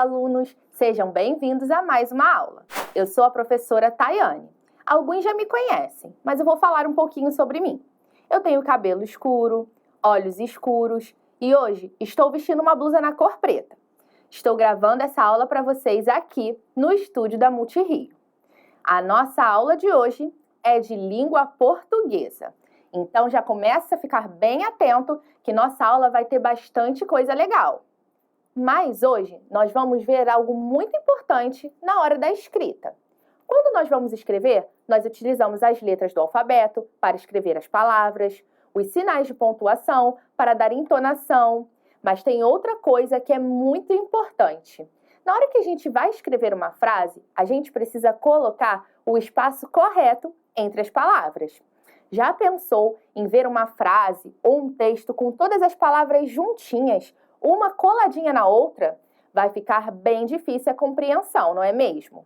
alunos! Sejam bem-vindos a mais uma aula. Eu sou a professora Tayane. Alguns já me conhecem, mas eu vou falar um pouquinho sobre mim. Eu tenho cabelo escuro, olhos escuros e hoje estou vestindo uma blusa na cor preta. Estou gravando essa aula para vocês aqui no estúdio da Multirio. A nossa aula de hoje é de língua portuguesa. Então já começa a ficar bem atento que nossa aula vai ter bastante coisa legal. Mas hoje nós vamos ver algo muito importante na hora da escrita. Quando nós vamos escrever, nós utilizamos as letras do alfabeto para escrever as palavras, os sinais de pontuação para dar entonação, mas tem outra coisa que é muito importante. Na hora que a gente vai escrever uma frase, a gente precisa colocar o espaço correto entre as palavras. Já pensou em ver uma frase ou um texto com todas as palavras juntinhas, uma coladinha na outra? Vai ficar bem difícil a compreensão, não é mesmo?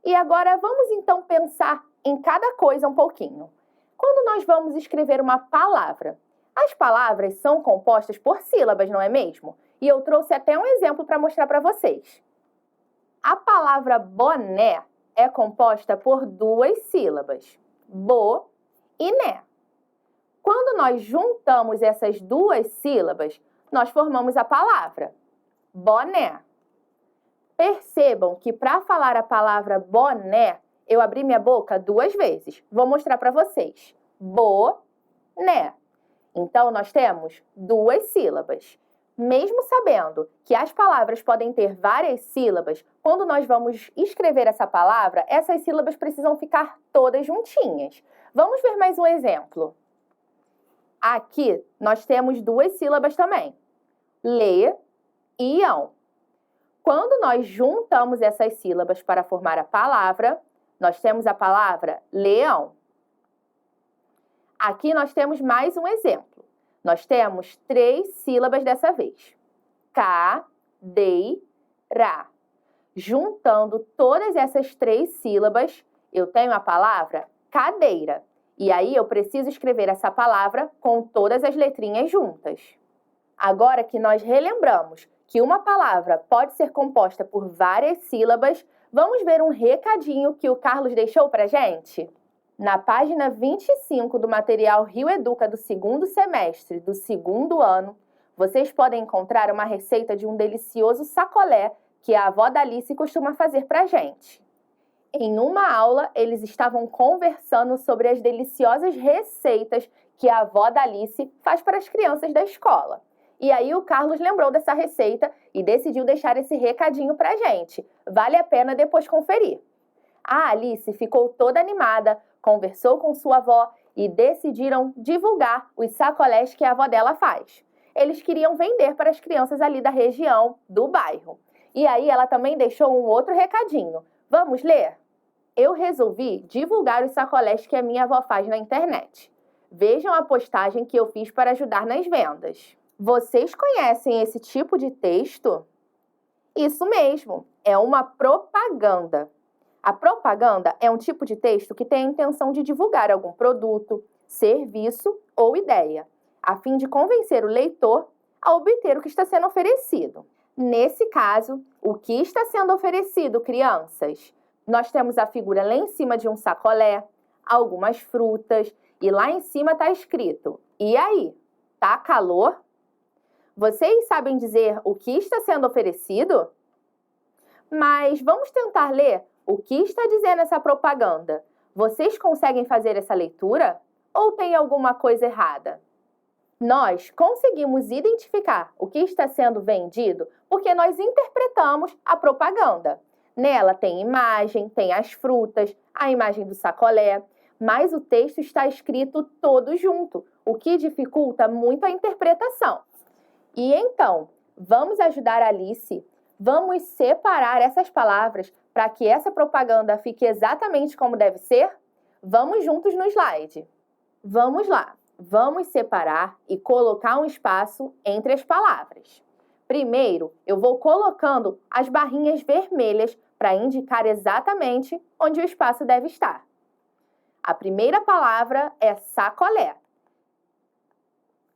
E agora vamos então pensar em cada coisa um pouquinho. Quando nós vamos escrever uma palavra, as palavras são compostas por sílabas, não é mesmo? E eu trouxe até um exemplo para mostrar para vocês. A palavra boné é composta por duas sílabas, bo e né. Quando nós juntamos essas duas sílabas, nós formamos a palavra boné. Percebam que para falar a palavra boné, eu abri minha boca duas vezes. Vou mostrar para vocês. Boné. Então, nós temos duas sílabas. Mesmo sabendo que as palavras podem ter várias sílabas, quando nós vamos escrever essa palavra, essas sílabas precisam ficar todas juntinhas. Vamos ver mais um exemplo. Aqui, nós temos duas sílabas também. Le e ão. Quando nós juntamos essas sílabas para formar a palavra, nós temos a palavra leão. Aqui nós temos mais um exemplo. Nós temos três sílabas dessa vez. Cadeira. Juntando todas essas três sílabas, eu tenho a palavra cadeira. E aí eu preciso escrever essa palavra com todas as letrinhas juntas. Agora que nós relembramos que uma palavra pode ser composta por várias sílabas, vamos ver um recadinho que o Carlos deixou para a gente? Na página 25 do material Rio Educa do segundo semestre do segundo ano, vocês podem encontrar uma receita de um delicioso sacolé que a avó da Alice costuma fazer para a gente. Em uma aula, eles estavam conversando sobre as deliciosas receitas que a avó da Alice faz para as crianças da escola. E aí o Carlos lembrou dessa receita e decidiu deixar esse recadinho para a gente. Vale a pena depois conferir. A Alice ficou toda animada, conversou com sua avó e decidiram divulgar os sacolés que a avó dela faz. Eles queriam vender para as crianças ali da região, do bairro. E aí ela também deixou um outro recadinho. Vamos ler? Eu resolvi divulgar os sacolés que a minha avó faz na internet. Vejam a postagem que eu fiz para ajudar nas vendas. Vocês conhecem esse tipo de texto? Isso mesmo, é uma propaganda. A propaganda é um tipo de texto que tem a intenção de divulgar algum produto, serviço ou ideia, a fim de convencer o leitor a obter o que está sendo oferecido. Nesse caso, o que está sendo oferecido, crianças? Nós temos a figura lá em cima de um sacolé, algumas frutas, e lá em cima está escrito: e aí, tá calor? Vocês sabem dizer o que está sendo oferecido? Mas vamos tentar ler o que está dizendo essa propaganda. Vocês conseguem fazer essa leitura? Ou tem alguma coisa errada? Nós conseguimos identificar o que está sendo vendido porque nós interpretamos a propaganda. Nela tem imagem, tem as frutas, a imagem do sacolé, mas o texto está escrito todo junto, o que dificulta muito a interpretação. E então, vamos ajudar a Alice? Vamos separar essas palavras para que essa propaganda fique exatamente como deve ser? Vamos juntos no slide. Vamos lá. Vamos separar e colocar um espaço entre as palavras. Primeiro, eu vou colocando as barrinhas vermelhas para indicar exatamente onde o espaço deve estar. A primeira palavra é sacolé.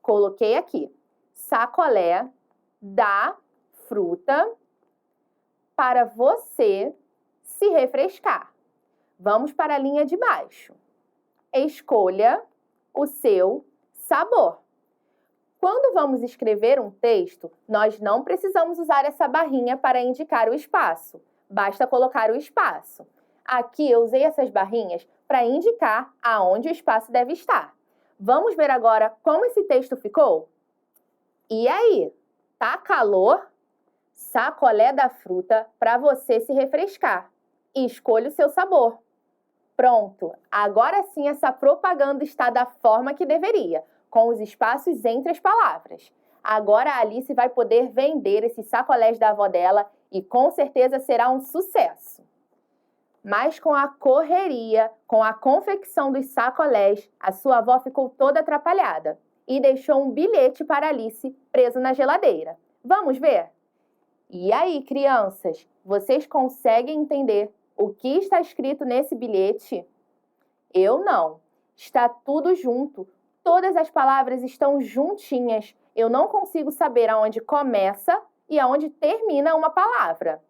Coloquei aqui. Sacolé da fruta para você se refrescar. Vamos para a linha de baixo. Escolha o seu sabor. Quando vamos escrever um texto, nós não precisamos usar essa barrinha para indicar o espaço. Basta colocar o espaço. Aqui eu usei essas barrinhas para indicar aonde o espaço deve estar. Vamos ver agora como esse texto ficou? E aí? Tá calor? Sacolé da fruta para você se refrescar. E escolha o seu sabor. Pronto! Agora sim essa propaganda está da forma que deveria, com os espaços entre as palavras. Agora a Alice vai poder vender esses sacolés da avó dela e com certeza será um sucesso. Mas com a correria, com a confecção dos sacolés, a sua avó ficou toda atrapalhada e deixou um bilhete para Alice preso na geladeira. Vamos ver? E aí, crianças, vocês conseguem entender o que está escrito nesse bilhete? Eu não. Está tudo junto. Todas as palavras estão juntinhas. Eu não consigo saber aonde começa e aonde termina uma palavra.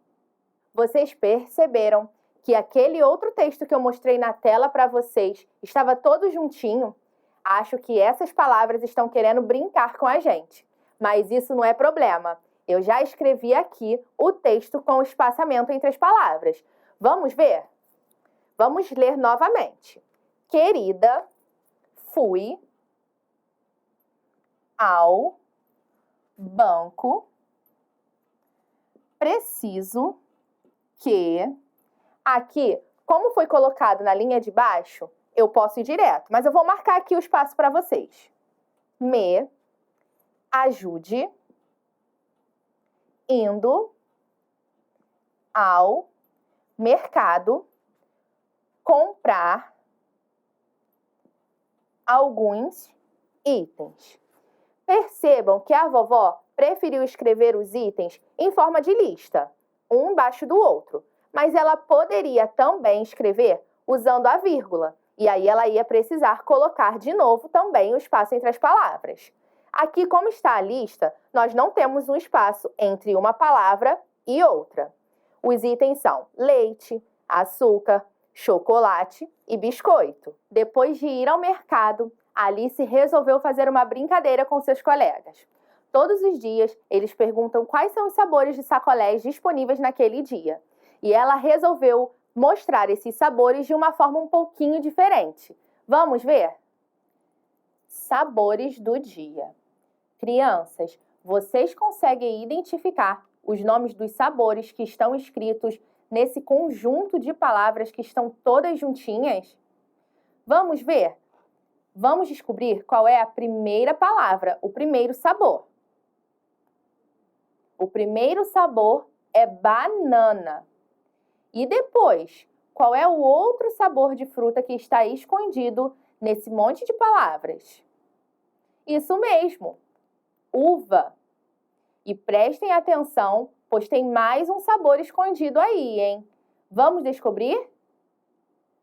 Vocês perceberam que aquele outro texto que eu mostrei na tela para vocês estava todo juntinho? Acho que essas palavras estão querendo brincar com a gente. Mas isso não é problema. Eu já escrevi aqui o texto com o espaçamento entre as palavras. Vamos ver? Vamos ler novamente. Querida, fui ao banco. Preciso que... Aqui, como foi colocado na linha de baixo, eu posso ir direto, mas eu vou marcar aqui o espaço para vocês. Me ajude indo ao mercado comprar alguns itens. Percebam que a vovó preferiu escrever os itens em forma de lista, um embaixo do outro, mas ela poderia também escrever usando a vírgula, e aí ela ia precisar colocar de novo também o espaço entre as palavras. Aqui, como está a lista, nós não temos um espaço entre uma palavra e outra. Os itens são leite, açúcar, chocolate e biscoito. Depois de ir ao mercado, Alice resolveu fazer uma brincadeira com seus colegas. Todos os dias, eles perguntam quais são os sabores de sacolés disponíveis naquele dia. E ela resolveu mostrar esses sabores de uma forma um pouquinho diferente. Vamos ver? Sabores do dia. Crianças, vocês conseguem identificar os nomes dos sabores que estão escritos nesse conjunto de palavras que estão todas juntinhas? Vamos ver? Vamos descobrir qual é a primeira palavra, o primeiro sabor. O primeiro sabor é banana. E depois, qual é o outro sabor de fruta que está escondido nesse monte de palavras? Isso mesmo, uva. E prestem atenção, pois tem mais um sabor escondido aí, hein? Vamos descobrir?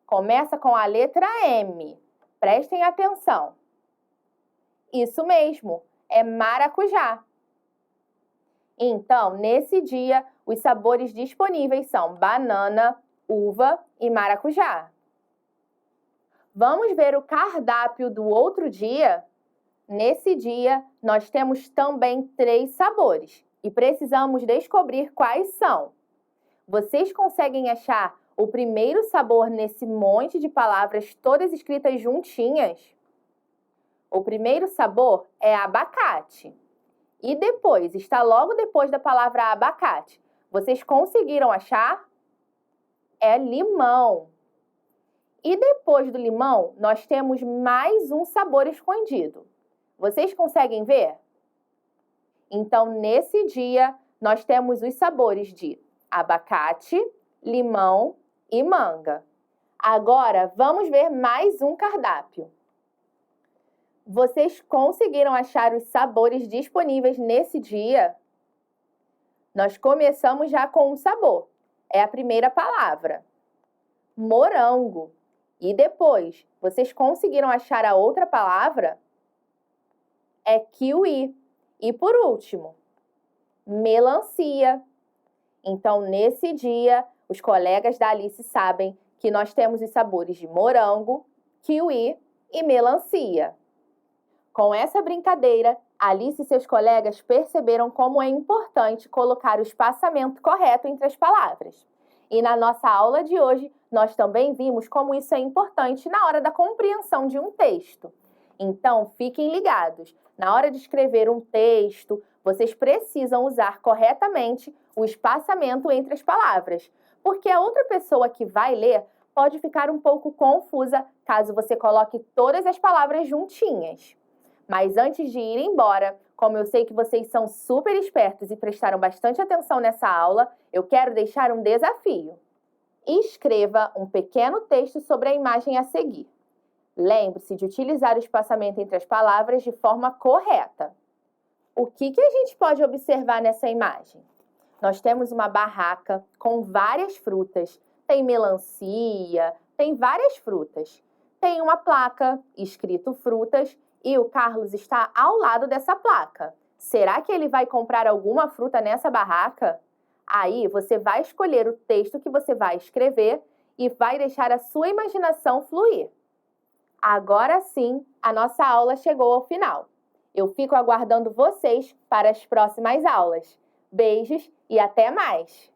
Começa com a letra M. Prestem atenção. Isso mesmo, é maracujá. Então, nesse dia, os sabores disponíveis são banana, uva e maracujá. Vamos ver o cardápio do outro dia? Nesse dia, nós temos também 3 sabores e precisamos descobrir quais são. Vocês conseguem achar o primeiro sabor nesse monte de palavras todas escritas juntinhas? O primeiro sabor é abacate. E depois, está logo depois da palavra abacate. Vocês conseguiram achar? É limão. E depois do limão, nós temos mais um sabor escondido. Vocês conseguem ver? Então, nesse dia, nós temos os sabores de abacate, limão e manga. Agora, vamos ver mais um cardápio. Vocês conseguiram achar os sabores disponíveis nesse dia? Nós começamos já com um sabor. É a primeira palavra. Morango. E depois, vocês conseguiram achar a outra palavra? É kiwi. E por último, melancia. Então, nesse dia, os colegas da Alice sabem que nós temos os sabores de morango, kiwi e melancia. Com essa brincadeira, Alice e seus colegas perceberam como é importante colocar o espaçamento correto entre as palavras. E na nossa aula de hoje, nós também vimos como isso é importante na hora da compreensão de um texto. Então, fiquem ligados. Na hora de escrever um texto, vocês precisam usar corretamente o espaçamento entre as palavras, porque a outra pessoa que vai ler pode ficar um pouco confusa caso você coloque todas as palavras juntinhas. Mas antes de ir embora, como eu sei que vocês são super espertos e prestaram bastante atenção nessa aula, eu quero deixar um desafio. Escreva um pequeno texto sobre a imagem a seguir. Lembre-se de utilizar o espaçamento entre as palavras de forma correta. O que a gente pode observar nessa imagem? Nós temos uma barraca com várias frutas. Tem melancia, tem várias frutas. Tem uma placa escrito frutas e o Carlos está ao lado dessa placa. Será que ele vai comprar alguma fruta nessa barraca? Aí você vai escolher o texto que você vai escrever e vai deixar a sua imaginação fluir. Agora sim, a nossa aula chegou ao final. Eu fico aguardando vocês para as próximas aulas. Beijos e até mais!